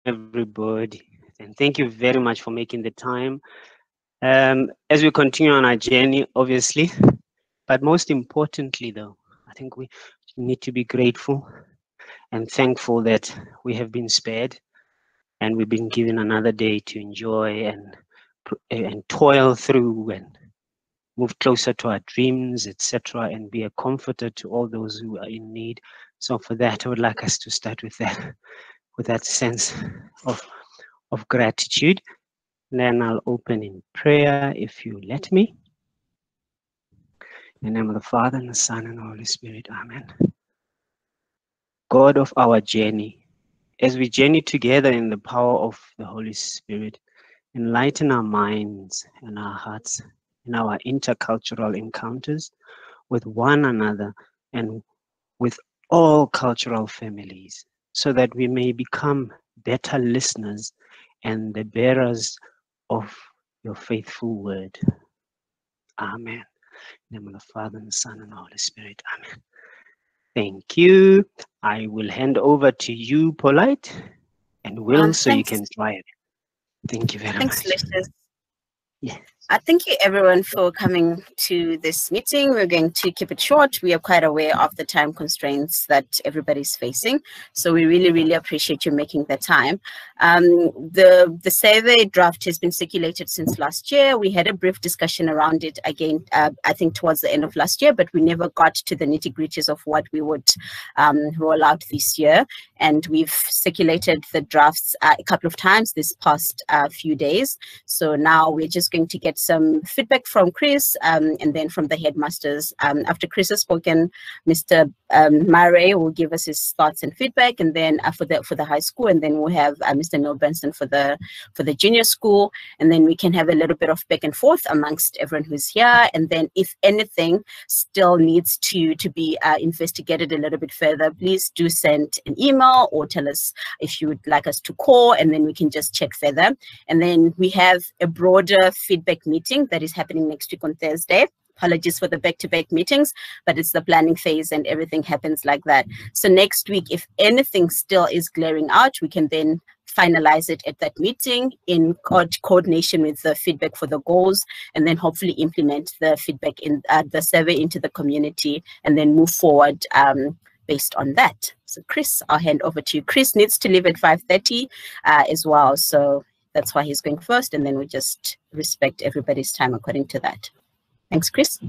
everybody, and thank you very much for making the time. As we continue on our journey, obviously, but most importantly, though, I think we need to be grateful and thankful that we have been spared and we've been given another day to enjoy and toil through and move closer to our dreams, etc., and be a comforter to all those who are in need. So for that, I would like us to start with that sense of gratitude. Then I'll open in prayer if you let me. In the name of the Father, and the Son, and the Holy Spirit. Amen. God of our journey, as we journey together in the power of the Holy Spirit, enlighten our minds and our hearts in our intercultural encounters with one another and with all cultural families, so that we may become better listeners and the bearers of your faithful word. Amen. In the name of the Father, and the Son, and the Holy Spirit. Amen. Thank you. I will hand over to you, Polite, and Will, so you can try it. Thank you very much. Thanks, Lucius. Yes. Thank you, everyone, for coming to this meeting. We're going to keep it short. We are quite aware of the time constraints that everybody's facing. So we really, really appreciate you making the time. The survey draft has been circulated since last year. We had a brief discussion around it again, I think towards the end of last year, but we never got to the nitty-gritties of what we would roll out this year. And we've circulated the drafts a couple of times this past few days. So now we're just going to get some feedback from Chris and then from the headmasters. After Chris has spoken, Mr. Murray will give us his thoughts and feedback, and then for the high school, and then we'll have Mr. Neil Benson for the junior school, and then we can have a little bit of back and forth amongst everyone who's here. And then if anything still needs to be investigated a little bit further, please do send an email or tell us if you would like us to call, and then we can just check further. And then we have a broader feedback meeting that is happening next week on Thursday. Apologies for the back-to-back meetings, but it's the planning phase and everything happens like that. So next week, if anything still is glaring out, we can then finalize it at that meeting in coordination with the feedback for the goals, and then hopefully implement the feedback in the survey into the community, and then move forward based on that. So Chris, I'll hand over to you. Chris needs to leave at 5:30 as well. So that's why he's going first, and then we just respect everybody's time according to that. Thanks, Chris.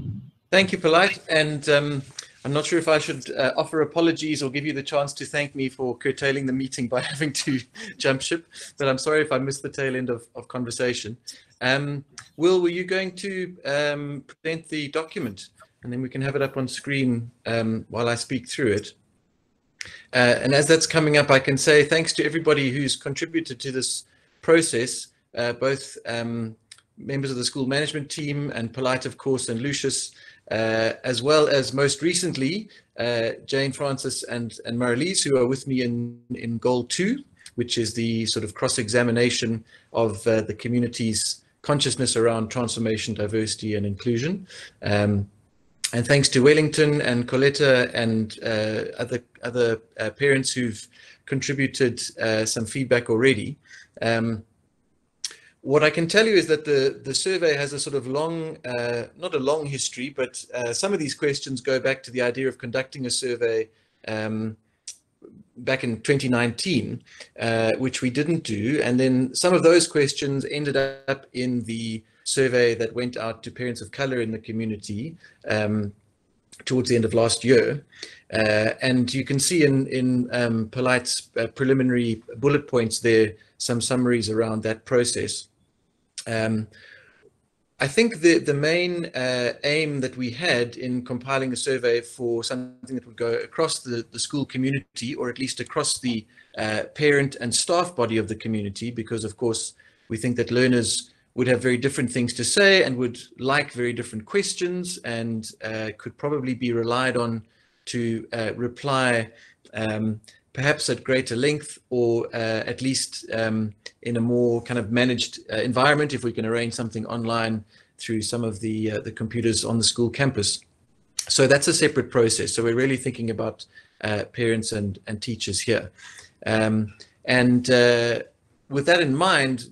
Thank you, Polite. And I'm not sure if I should offer apologies or give you the chance to thank me for curtailing the meeting by having to jump ship, but I'm sorry if I missed the tail end of conversation. Will, were you going to present the document? And then we can have it up on screen while I speak through it. And as that's coming up, I can say thanks to everybody who's contributed to this process, both members of the school management team and Polite, of course, and Lucius, as well as most recently, Jane Francis and Marilise, who are with me in goal 2, which is the sort of cross-examination of the community's consciousness around transformation, diversity, and inclusion. And thanks to Wellington and Coletta and other parents who've contributed some feedback already. What I can tell you is that the survey has a sort of long, not a long history, but some of these questions go back to the idea of conducting a survey back in 2019, which we didn't do. And then some of those questions ended up in the survey that went out to parents of color in the community towards the end of last year. And you can see in Polite's preliminary bullet points there, some summaries around that process. I think the main aim that we had in compiling a survey for something that would go across the school community, or at least across the parent and staff body of the community, because of course we think that learners would have very different things to say and would like very different questions, and could probably be relied on to reply perhaps at greater length, or at least in a more kind of managed environment, if we can arrange something online through some of the computers on the school campus. So that's a separate process. So we're really thinking about parents and teachers here. And with that in mind,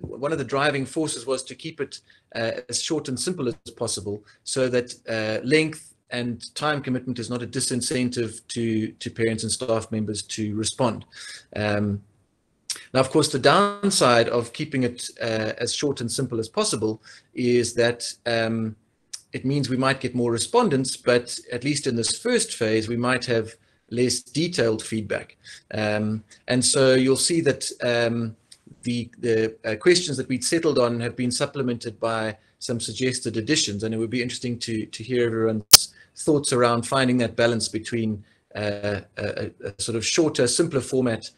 one of the driving forces was to keep it as short and simple as possible, so that length and time commitment is not a disincentive to parents and staff members to respond. Now, of course, the downside of keeping it as short and simple as possible is that it means we might get more respondents, but at least in this first phase, we might have less detailed feedback. And so you'll see that the questions that we'd settled on have been supplemented by some suggested additions, and it would be interesting to hear everyone's thoughts around finding that balance between a sort of shorter, simpler format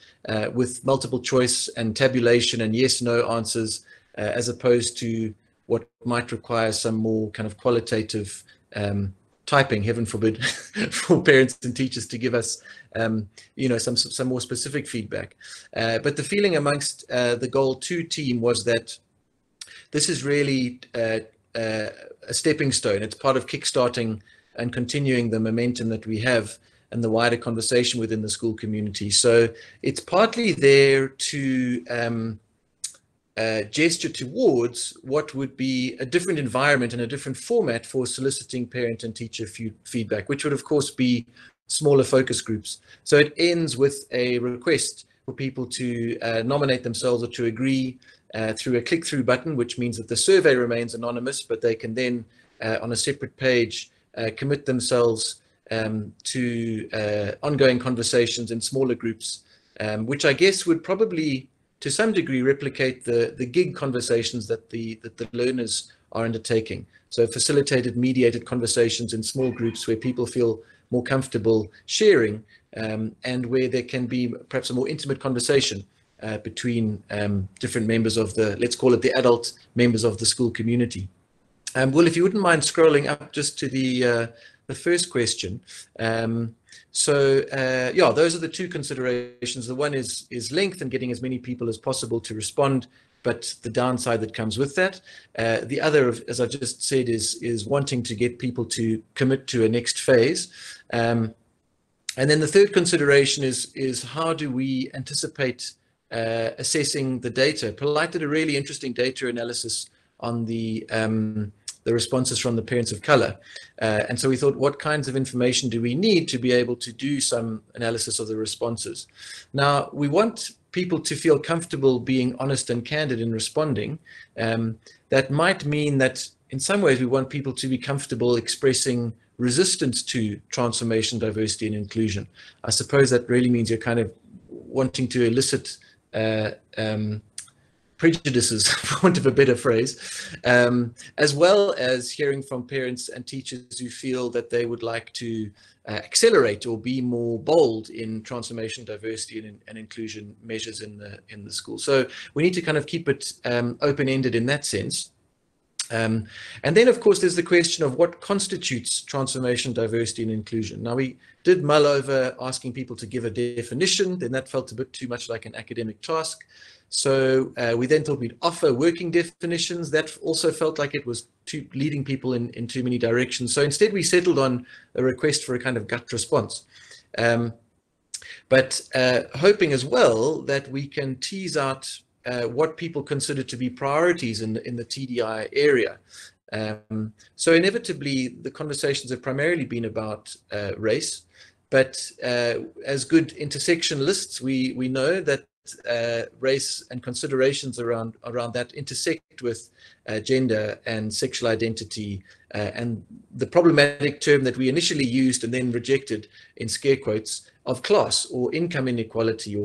with multiple choice and tabulation and yes/no answers, as opposed to what might require some more kind of qualitative typing, heaven forbid, for parents and teachers to give us, some more specific feedback. But the feeling amongst the Goal 2 team was that this is really a stepping stone. It's part of kickstarting and continuing the momentum that we have and the wider conversation within the school community. So it's partly there to gesture towards what would be a different environment and a different format for soliciting parent and teacher feedback, which would of course be smaller focus groups. So it ends with a request for people to nominate themselves or to agree through a click-through button, which means that the survey remains anonymous, but they can then on a separate page commit themselves to ongoing conversations in smaller groups, which I guess would probably to some degree replicate the gig conversations that the learners are undertaking. So facilitated, mediated conversations in small groups where people feel more comfortable sharing, and where there can be perhaps a more intimate conversation between different members of let's call it the adult members of the school community. Well, if you wouldn't mind scrolling up just to the first question. Yeah, those are the two considerations. The one is length and getting as many people as possible to respond, but the downside that comes with that. The other, as I just said, is wanting to get people to commit to a next phase. And then the third consideration is how do we anticipate assessing the data? Polite did a really interesting data analysis on the responses from the parents of color. And so we thought, what kinds of information do we need to be able to do some analysis of the responses? Now, we want people to feel comfortable being honest and candid in responding. That might mean that in some ways we want people to be comfortable expressing resistance to transformation, diversity, and inclusion. I suppose that really means you're kind of wanting to elicit prejudices, for want of a better phrase, as well as hearing from parents and teachers who feel that they would like to accelerate or be more bold in transformation, diversity, and inclusion measures in the school. So we need to kind of keep it open-ended in that sense. And then, of course, there's the question of what constitutes transformation, diversity, and inclusion. Now, we did mull over asking people to give a definition, then that felt a bit too much like an academic task. So we then thought we'd offer working definitions. That also felt like it was leading people in too many directions. So instead, we settled on a request for a kind of gut response. But hoping as well that we can tease out what people consider to be priorities in the TDI area. So inevitably, the conversations have primarily been about race, but as good intersectionalists, we know that race and considerations around that intersect with gender and sexual identity, and the problematic term that we initially used and then rejected in scare quotes of class or income inequality or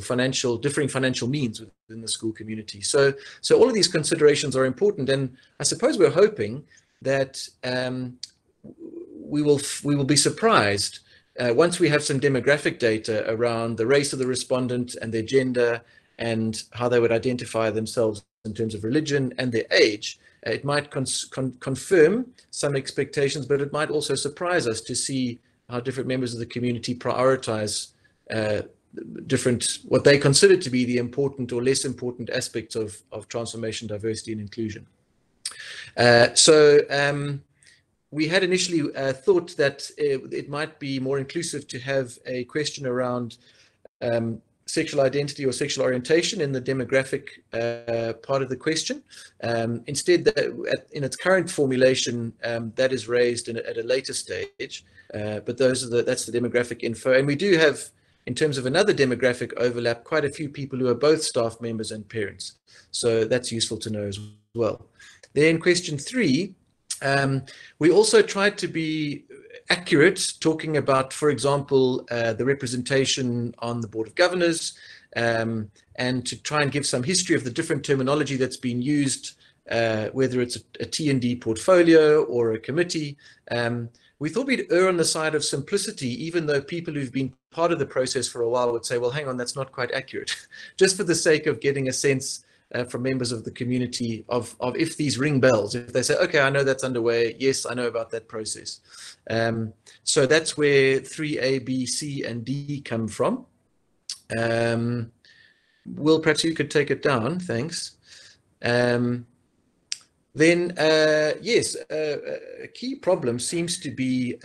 differing financial means within the school community. So all of these considerations are important, and I suppose we're hoping that we will be surprised once we have some demographic data around the race of the respondent and their gender and how they would identify themselves in terms of religion and their age. It might confirm some expectations, but it might also surprise us to see how different members of the community prioritize what they consider to be the important or less important aspects of transformation, diversity, and inclusion. We had initially thought that it might be more inclusive to have a question around sexual identity or sexual orientation in the demographic part of the question. Instead, in its current formulation, that is raised at a later stage. But that's the demographic info. And we do have, in terms of another demographic overlap, quite a few people who are both staff members and parents. So that's useful to know as well. Then question 3, we also tried to be accurate, talking about, for example, the representation on the Board of Governors, and to try and give some history of the different terminology that's been used, whether it's a T&D portfolio or a committee. We thought we'd err on the side of simplicity, even though people who've been part of the process for a while would say, well, hang on, that's not quite accurate, just for the sake of getting a sense from members of the community of if these ring bells, if they say, okay, I know that's underway. Yes, I know about that process. So that's where 3A, B, C, and D come from. Will, perhaps you could take it down. Thanks. Then, yes, a key problem seems to be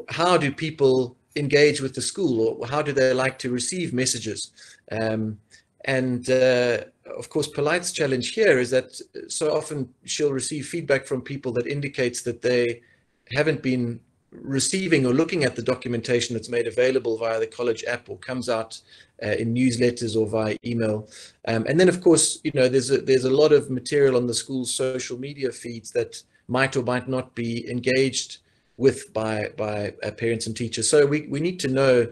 how do people engage with the school, or how do they like to receive messages? Of course, Polite's challenge here is that so often she'll receive feedback from people that indicates that they haven't been receiving or looking at the documentation that's made available via the college app or comes out in newsletters or via email. And then, of course, you know, there's a lot of material on the school's social media feeds that might or might not be engaged with by parents and teachers. So we need to know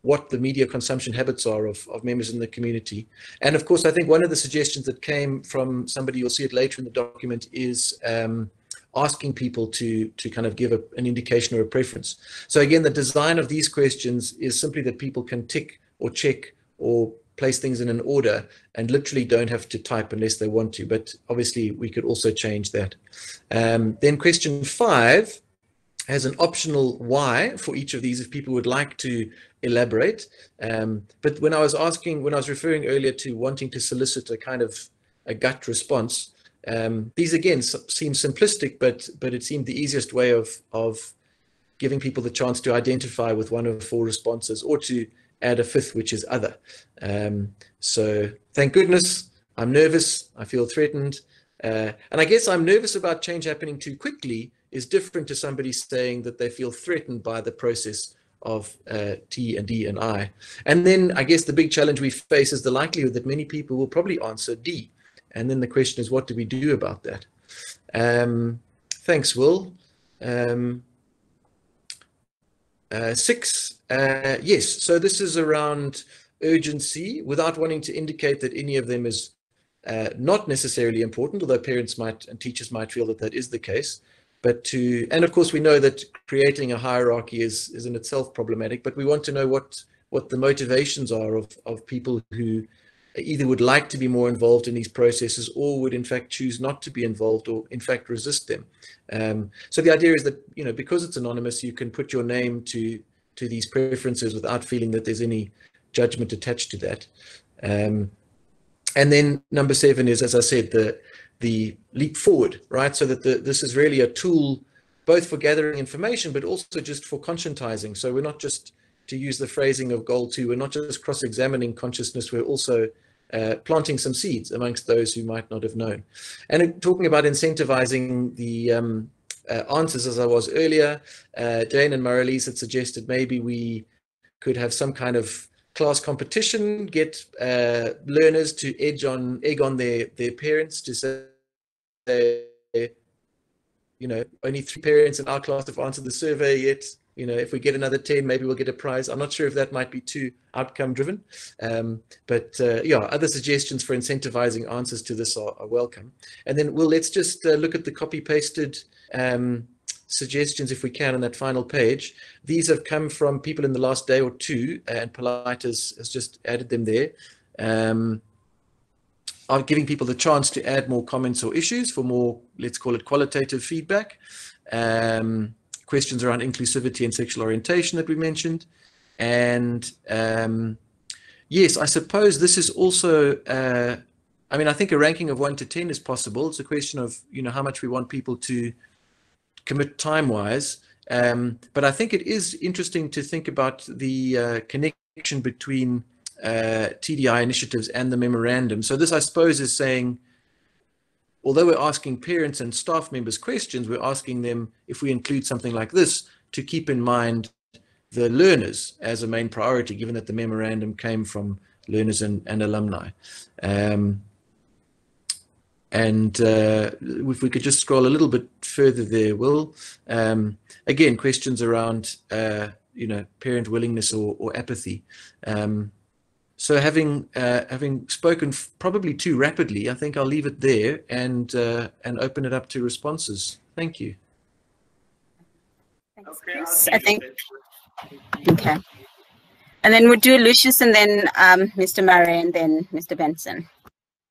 what the media consumption habits are of members in the community. And of course, I think one of the suggestions that came from somebody, you'll see it later in the document, is asking people to kind of give an indication or a preference. So again, the design of these questions is simply that people can tick or check or place things in an order and literally don't have to type unless they want to. But obviously, we could also change that. Then question 5 has an optional why for each of these if people would like to elaborate. But when I was referring earlier to wanting to solicit a kind of a gut response, these again seem simplistic, but it seemed the easiest way of giving people the chance to identify with one of 4 responses or to add a 5th, which is other. So thank goodness, I'm nervous, I feel threatened. And I guess I'm nervous about change happening too quickly is different to somebody saying that they feel threatened by the process of T and D and I. And then I guess the big challenge we face is the likelihood that many people will probably answer D. And then the question is, what do we do about that? Thanks, Will. 6, yes, so this is around urgency without wanting to indicate that any of them is not necessarily important, although parents might and teachers might feel that that is the case. But and of course we know that creating a hierarchy is in itself problematic, but we want to know what the motivations are of people who either would like to be more involved in these processes or would in fact choose not to be involved or in fact resist them. So the idea is that, you know, because it's anonymous, you can put your name to these preferences without feeling that there's any judgment attached to that. And then number 7 is, as I said, the leap forward, right? So that this is really a tool both for gathering information, but also just for conscientizing. So we're not just, to use the phrasing of goal 2, we're not just cross-examining consciousness, we're also planting some seeds amongst those who might not have known. And talking about incentivizing the answers, as I was earlier, Jane and Marilise had suggested maybe we could have some kind of class competition, get learners to egg on their parents to say, you know, only 3 parents in our class have answered the survey yet. You know, if we get another 10, maybe we'll get a prize. I'm not sure if that might be too outcome driven, but yeah, other suggestions for incentivizing answers to this are welcome. And then let's just look at the copy pasted suggestions if we can on that final page. These have come from people in the last day or 2, and Polite has just added them there. I'm giving people the chance to add more comments or issues for more, let's call it qualitative feedback. Questions around inclusivity and sexual orientation that we mentioned. And yes, I suppose this is also, I mean, I think a ranking of 1 to 10 is possible. It's a question of, you know, how much we want people to commit time-wise. But I think it is interesting to think about the connection between TDI initiatives and the memorandum. So this, I suppose, is saying, although we're asking parents and staff members questions, we're asking them, if we include something like this, to keep in mind the learners as a main priority, given that the memorandum came from learners and alumni. If we could just scroll a little bit further there, Will. Again, questions around parent willingness or apathy. So having spoken probably too rapidly, I think I'll leave it there and open it up to responses. Thank you. Thanks, Chris. I think. Okay. And then we'll do Lucius and then Mr. Murray and then Mr. Benson.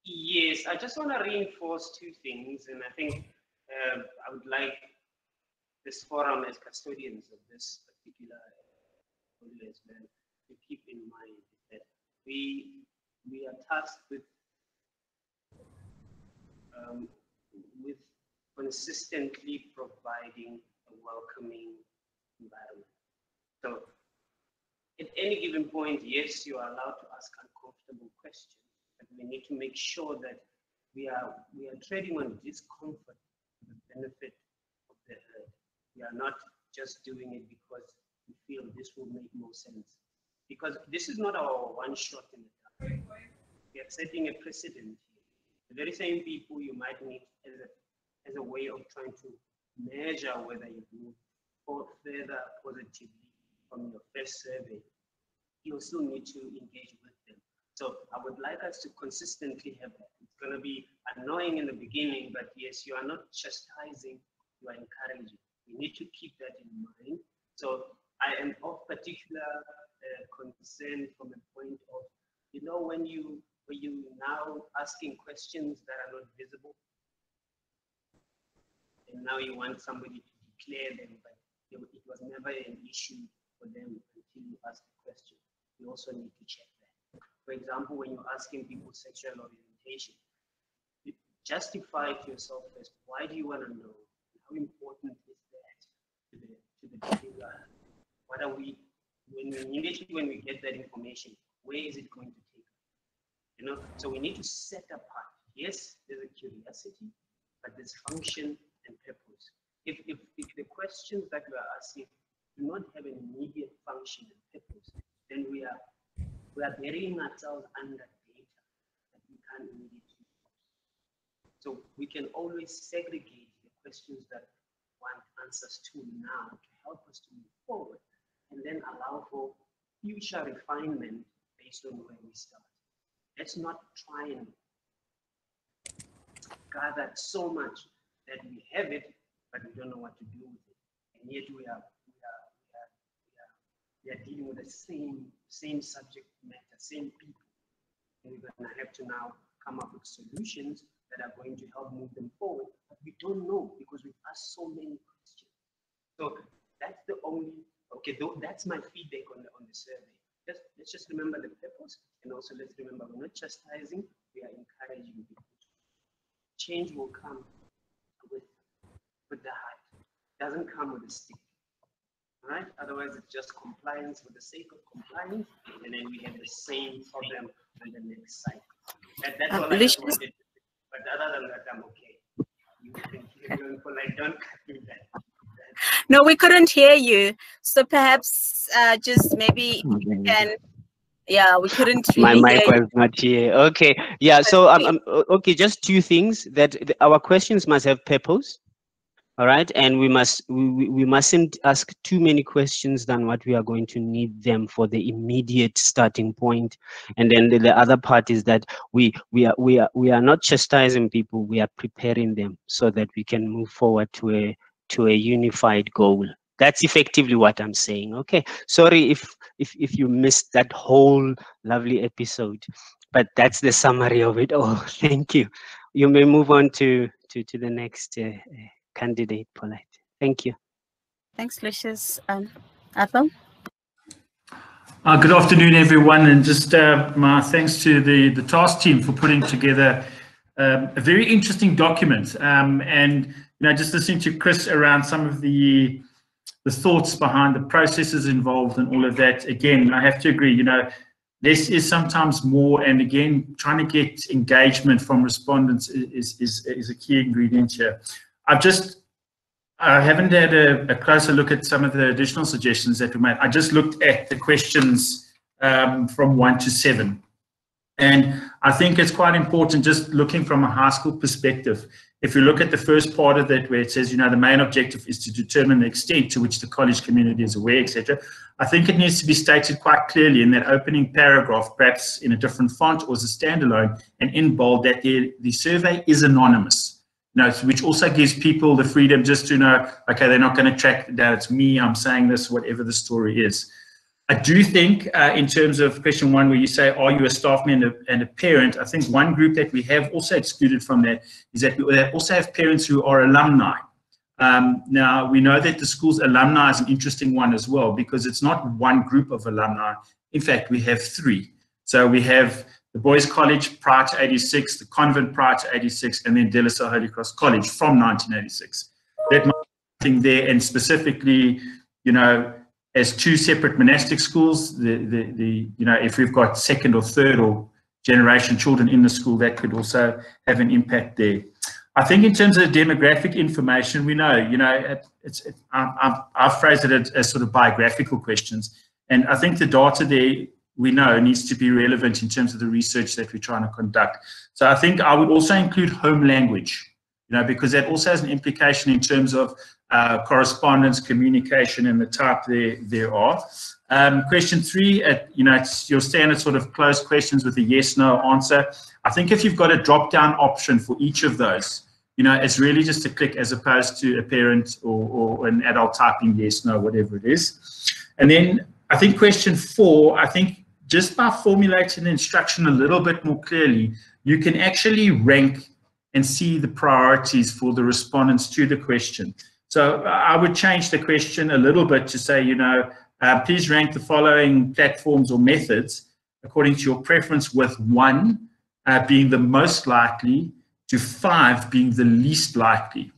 Yes, I just want to reinforce two things, and I think I would like this forum as custodians of this particular as well to keep in mind that we are tasked with consistently providing a welcoming environment. So at any given point, yes, you are allowed to ask uncomfortable questions, but we need to make sure that we are treading on discomfort for the benefit of the herd. We are not just doing it because we feel this will make more sense. Because this is not our one shot in the dark. We are setting a precedent here. The very same people you might meet as a way of trying to measure whether you move further positively from your first survey, you'll still need to engage with them. So I would like us to consistently have that. It's going to be annoying in the beginning, but yes, you are not chastising, you are encouraging. You need to keep that in mind. So I am of particular concern from a point of, when you now asking questions that are not visible, and now you want somebody to declare them, but it was never an issue for them until you ask the question. You also need to check that. For example, when you're asking people sexual orientation, you justify to yourself first, why do you want to know? How important is that to the particular? What are we, immediately when we get that information, where is it going to take us? So we need to set apart. Yes, there's a curiosity, but there's function and purpose. If the questions that we are asking do not have an immediate function and purpose, then we are burying ourselves under data that we can't immediately use. So we can always segregate the questions that want answers to now to help us to move forward, and then allow for future refinement based on where we start. Let's not try and gather so much that we have it, but we don't know what to do with it. And yet we are dealing with the same subject matter, same people. And we're going to have to now come up with solutions that are going to help move them forward. But we don't know because we've asked so many questions. So that's the only, that's my feedback on the survey. Let's just remember the purpose, and also let's remember we're not chastising, we are encouraging people. Change will come with the heart. It doesn't come with a stick. All right? Otherwise, it's just compliance for the sake of compliance, and then we have the same problem on the next cycle. That's all I just wanted to say. But other than that, I'm okay. You can keep going for don't cut me that. No, we couldn't hear you. So perhaps just maybe you can. Yeah, we couldn't really My mic hear was not here. Okay. Yeah. So okay. Just two things that our questions must have purpose. All right, and we mustn't ask too many questions than what we are going to need them for the immediate starting point. And then the other part is that we are not chastising people, we are preparing them so that we can move forward to a unified goal. That's effectively what I'm saying. Okay, sorry if you missed that whole lovely episode, but that's the summary of it all. Thank you. You may move on to the next candidate, Paulette. Thank you. Thanks, Lucius. Athol? Good afternoon, everyone, and just my thanks to the task team for putting together a very interesting document. And just listening to Chris around some of the thoughts behind the processes involved and all of that. Again, I have to agree. less is sometimes more, and again, trying to get engagement from respondents is a key ingredient here. I haven't had a closer look at some of the additional suggestions that were made. I just looked at the questions from 1 to 7. And I think it's quite important, just looking from a high school perspective. If you look at the first part of that, where it says, the main objective is to determine the extent to which the college community is aware, etc. I think it needs to be stated quite clearly in that opening paragraph, perhaps in a different font or as a standalone, and in bold, that the survey is anonymous. Which also gives people the freedom just to know, okay, they're not going to track down, it's me, I'm saying this, whatever the story is. I do think in terms of question 1, where you say, are you a staff member and a parent? I think one group that we have also excluded from that is that we also have parents who are alumni. Now, we know that the school's alumni is an interesting one as well, because it's not one group of alumni. In fact, we have 3. So we have the Boys College prior to 86, the Convent prior to 86, and then De La Salle Holy Cross College from 1986. That might be something there, and specifically, as 2 separate monastic schools, if we've got second or third or generation children in the school, that could also have an impact there. I think in terms of demographic information, we know, I've phrased it as sort of biographical questions, and I think the data there, we know, needs to be relevant in terms of the research that we're trying to conduct. So I think I would also include home language, because that also has an implication in terms of correspondence, communication, and the type there are. Question 3, it's your standard sort of closed questions with a yes/no answer. I think if you've got a drop-down option for each of those, it's really just a click as opposed to a parent or an adult typing yes/no, whatever it is. And then I think question 4, I think just by formulating the instruction a little bit more clearly, you can actually rank and see the priorities for the respondents to the question. So I would change the question a little bit to say, please rank the following platforms or methods according to your preference, with 1 being the most likely to 5 being the least likely.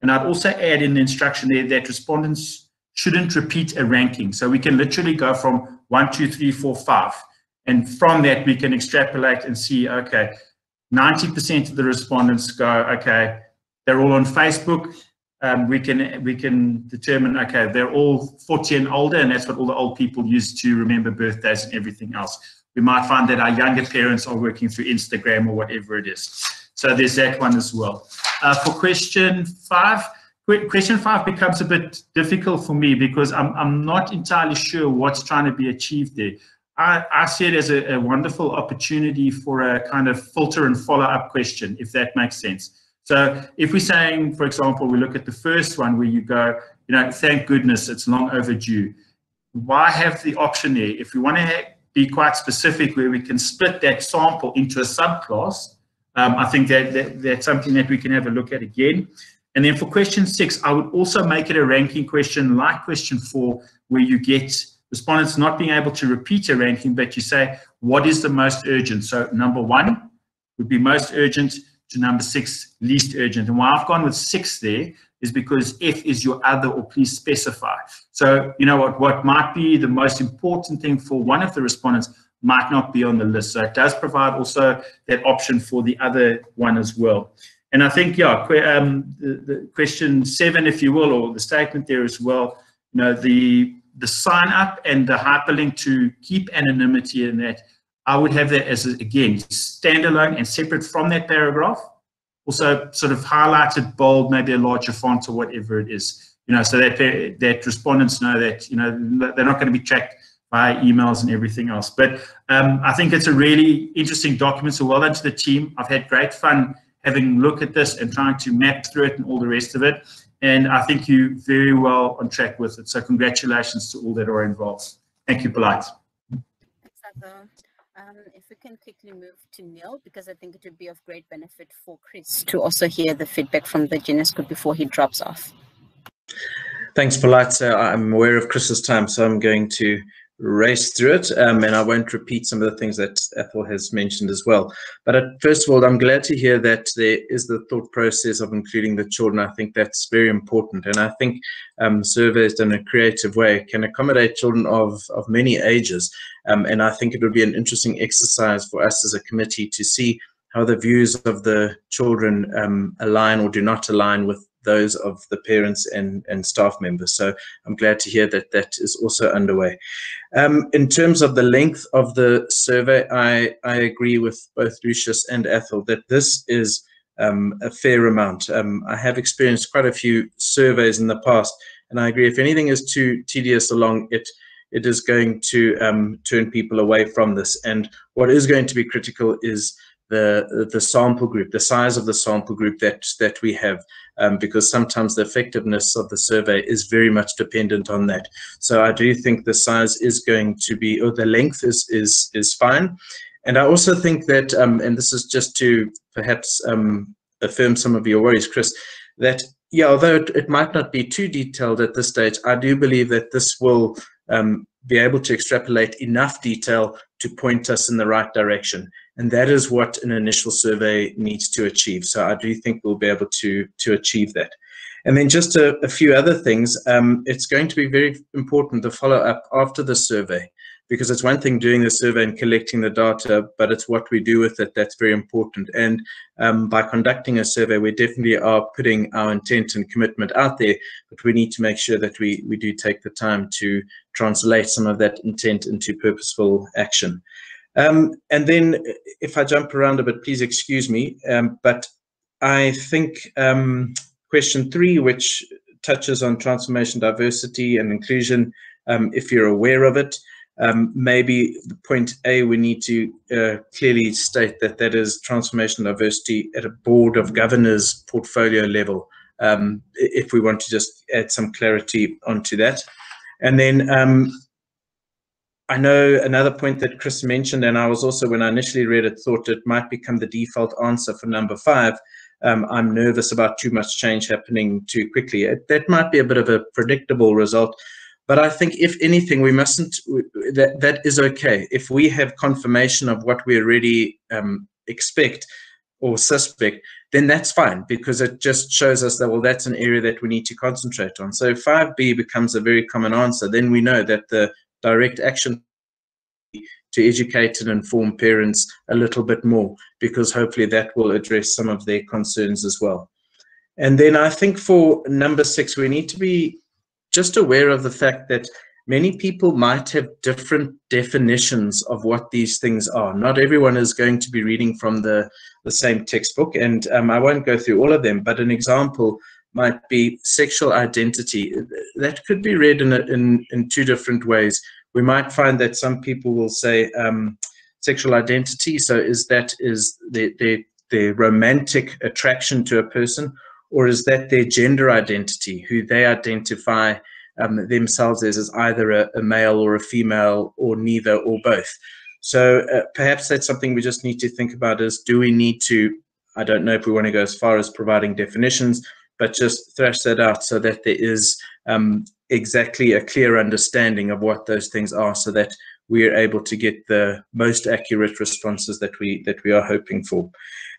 And I'd also add in the instruction there that respondents shouldn't repeat a ranking. So we can literally go from 1, 2, 3, 4, 5. And from that, we can extrapolate and see, okay, 90% of the respondents go, okay, they're all on Facebook. We can determine, okay, they're all 40 and older, and that's what all the old people use to remember birthdays and everything else. We might find that our younger parents are working through Instagram or whatever it is. So there's that one as well. For question 5, question 5 becomes a bit difficult for me, because I'm not entirely sure what's trying to be achieved there. I see it as a wonderful opportunity for a kind of filter and follow-up question, if that makes sense. So if we're saying, for example, we look at the first one where you go, thank goodness it's long overdue. Why have the option there? If we want to be quite specific, where we can split that sample into a subclass, I think that's something that we can have a look at again. And then for question 6, I would also make it a ranking question like question 4, where you get respondents not being able to repeat a ranking, but you say, what is the most urgent? So number 1 would be most urgent to number 6, least urgent. And why I've gone with 6 there is because F is your other, or please specify. So, what might be the most important thing for one of the respondents might not be on the list. So it does provide also that option for the other one as well. And I think, the question 7, if you will, or the statement there as well, the sign up and the hyperlink to keep anonymity in that, I would have that as, again, standalone and separate from that paragraph. Also sort of highlighted, bold, maybe a larger font or whatever it is, so that respondents know that, they're not going to be tracked by emails and everything else. But I think it's a really interesting document. So well done to the team. I've had great fun having a look at this and trying to map through it and all the rest of it. And I think you're very well on track with it. So congratulations to all that are involved. Thank you, Polite. Thanks, Arthur. If we can quickly move to Neil, because I think it would be of great benefit for Chris to also hear the feedback from the Genius Group before he drops off. Thanks, Polite. I'm aware of Chris's time, so I'm going to race through it, and I won't repeat some of the things that Ethel has mentioned as well. But first of all, I'm glad to hear that there is the thought process of including the children. I think that's very important, and I think surveys done in a creative way can accommodate children of many ages, and I think it would be an interesting exercise for us as a committee to see how the views of the children align or do not align with those of the parents and staff members. So I'm glad to hear that that is also underway. In terms of the length of the survey, I agree with both Lucius and Ethel that this is a fair amount. I have experienced quite a few surveys in the past, and I agree if anything is too tedious along it is going to turn people away from this. And what is going to be critical is the sample group, the size of the sample group that we have, because sometimes the effectiveness of the survey is very much dependent on that. So I do think the size is going to be, or the length is fine. And I also think that, and this is just to perhaps affirm some of your worries, Chris, that yeah, although it might not be too detailed at this stage, I do believe that this will be able to extrapolate enough detail to point us in the right direction. And that is what an initial survey needs to achieve. So I do think we'll be able to achieve that. And then just a few other things. It's going to be very important to follow up after the survey, because it's one thing doing the survey and collecting the data, but it's what we do with it that's very important. And by conducting a survey, we definitely are putting our intent and commitment out there, but we need to make sure that we do take the time to translate some of that intent into purposeful action. And then if I jump around a bit, please excuse me, but I think question 3, which touches on transformation, diversity and inclusion, if you're aware of it, maybe the point A, we need to clearly state that that is transformation diversity at a board of governors portfolio level, if we want to just add some clarity onto that. And then I know another point that Chris mentioned, and I was also, when I initially read it, thought it might become the default answer for number 5. I'm nervous about too much change happening too quickly. That might be a bit of a predictable result, but I think if anything, we mustn't, that is okay. If we have confirmation of what we already expect or suspect, then that's fine, because it just shows us that, well, that's an area that we need to concentrate on. So if 5B becomes a very common answer, then we know that the direct action to educate and inform parents a little bit more, because hopefully that will address some of their concerns as well. And then I think for number 6, we need to be just aware of the fact that many people might have different definitions of what these things are. Not everyone is going to be reading from the same textbook, and I won't go through all of them, but an example might be sexual identity. That could be read in 2 different ways. We might find that some people will say sexual identity, so is their romantic attraction to a person, or is that their gender identity, who they identify themselves as either a male or a female, or neither or both. So perhaps that's something we just need to think about, is do we need to, I don't know if we want to go as far as providing definitions, but just thrash that out so that there is exactly a clear understanding of what those things are, so that we are able to get the most accurate responses that we are hoping for.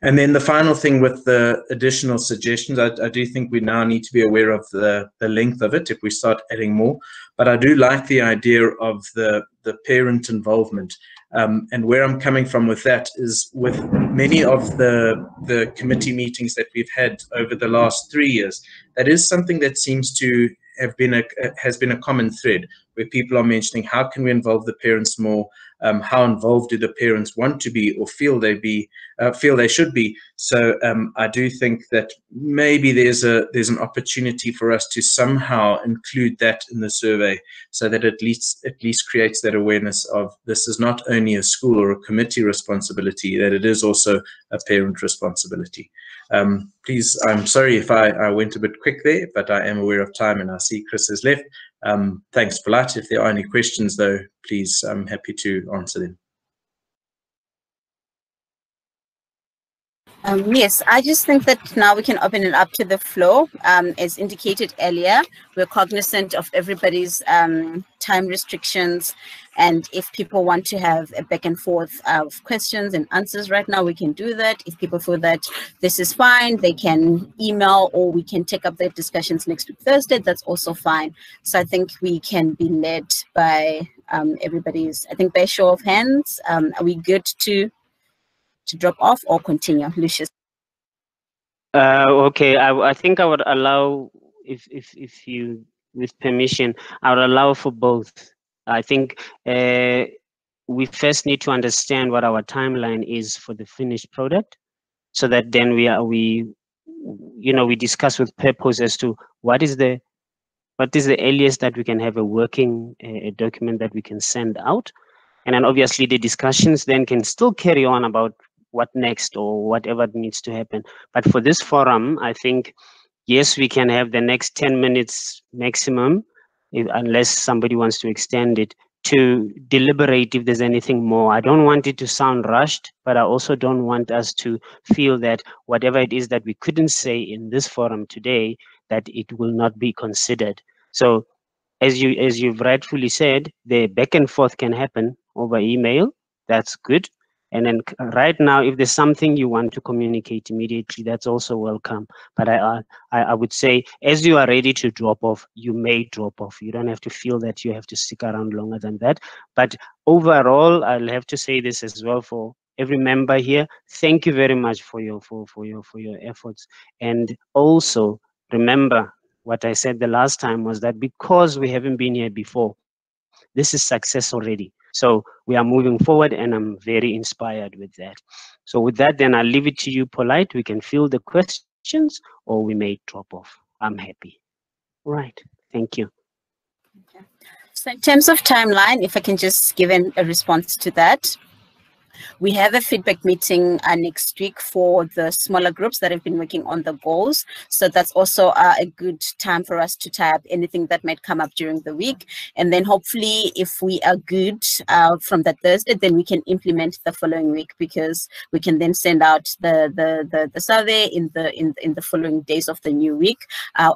And then the final thing with the additional suggestions, I do think we now need to be aware of the length of it if we start adding more. But I do like the idea of the parent involvement. And where I'm coming from with that is, with many of the committee meetings that we've had over the last 3 years, that is something that seems to have been has been a common thread, where people are mentioning, how can we involve the parents more? How involved do the parents want to be, or feel they should be? So I do think that maybe there's an opportunity for us to somehow include that in the survey, so that at least creates that awareness of, this is not only a school or a committee responsibility, that it is also a parent responsibility. Please, I'm sorry if I went a bit quick there, but I am aware of time, and I see Chris has left. Thanks, Palat. If there are any questions, though, please, I'm happy to answer them. Yes, I just think that now we can open it up to the floor. As indicated earlier, we're cognizant of everybody's time restrictions. And if people want to have a back and forth of questions and answers right now, we can do that. If people feel that this is fine, they can email, or we can take up their discussions next week, Thursday. That's also fine. So I think we can be led by everybody's, I think by show of hands. Are we good to drop off or continue, Lucius? Okay, I think I would allow, if you, with permission, I would allow for both. I think we first need to understand what our timeline is for the finished product, so that then we discuss with purpose as to what is the earliest that we can have a working document that we can send out. And then obviously the discussions then can still carry on about what next or whatever needs to happen. But for this forum, I think, yes, we can have the next 10 minutes maximum, unless somebody wants to extend it, to deliberate if there's anything more. I don't want it to sound rushed, but I also don't want us to feel that whatever it is that we couldn't say in this forum today, that it will not be considered. So as you've rightfully said, the back and forth can happen over email. That's good. And then right now, if there's something you want to communicate immediately, that's also welcome. But I would say, as you are ready to drop off, you may drop off. You don't have to feel that you have to stick around longer than that. But overall, I'll have to say this as well for every member here. Thank you very much for your efforts. And also remember what I said the last time was that because we haven't been here before, this is success already. So we are moving forward, and I'm very inspired with that. So with that, then I'll leave it to you, Polite. We can field the questions, or we may drop off. I'm happy. All right. Thank you. Okay. So in terms of timeline, if I can just give a response to that. We have a feedback meeting next week for the smaller groups that have been working on the goals. So that's also a good time for us to tie up anything that might come up during the week. And then hopefully if we are good from that Thursday, then we can implement the following week, because we can then send out the survey in the following days of the new week.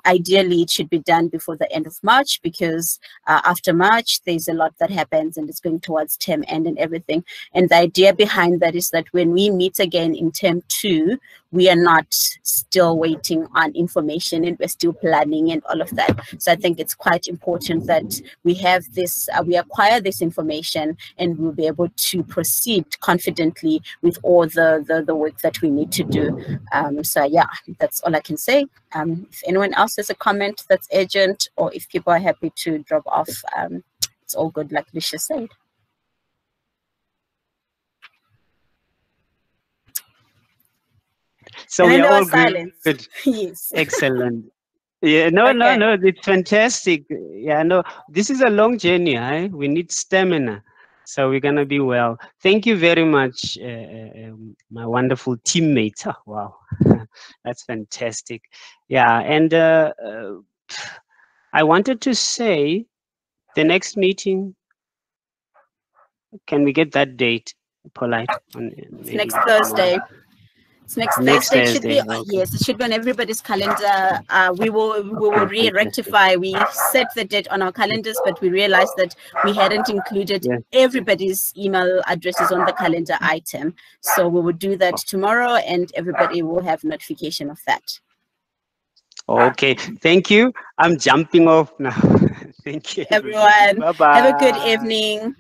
Ideally, it should be done before the end of March, because after March, there's a lot that happens and it's going towards term end and everything. And the idea behind that is that when we meet again in term 2, we are not still waiting on information and we're still planning and all of that. So I think it's quite important that we have this, we acquire this information, and we'll be able to proceed confidently with all the work that we need to do. So yeah, that's all I can say. If anyone else has a comment that's urgent, or if people are happy to drop off, it's all good, like Lucia said. So we are all silence. good. Yes. Excellent. Yeah, no, it's fantastic. Yeah, no, this is a long journey. We need stamina. So we're going to be well. Thank you very much, my wonderful teammates. Oh, wow, that's fantastic. Yeah, and I wanted to say the next meeting, can we get that date, Polite? Next Thursday. It's next Thursday. It should be, okay. Yes, it should be on everybody's calendar. We will re-rectify. We set the date on our calendars, but we realized that we hadn't included everybody's email addresses on the calendar item. So we will do that tomorrow, and everybody will have notification of that. Okay, thank you. I'm jumping off now. Thank you, everyone. Bye-bye. Have a good evening.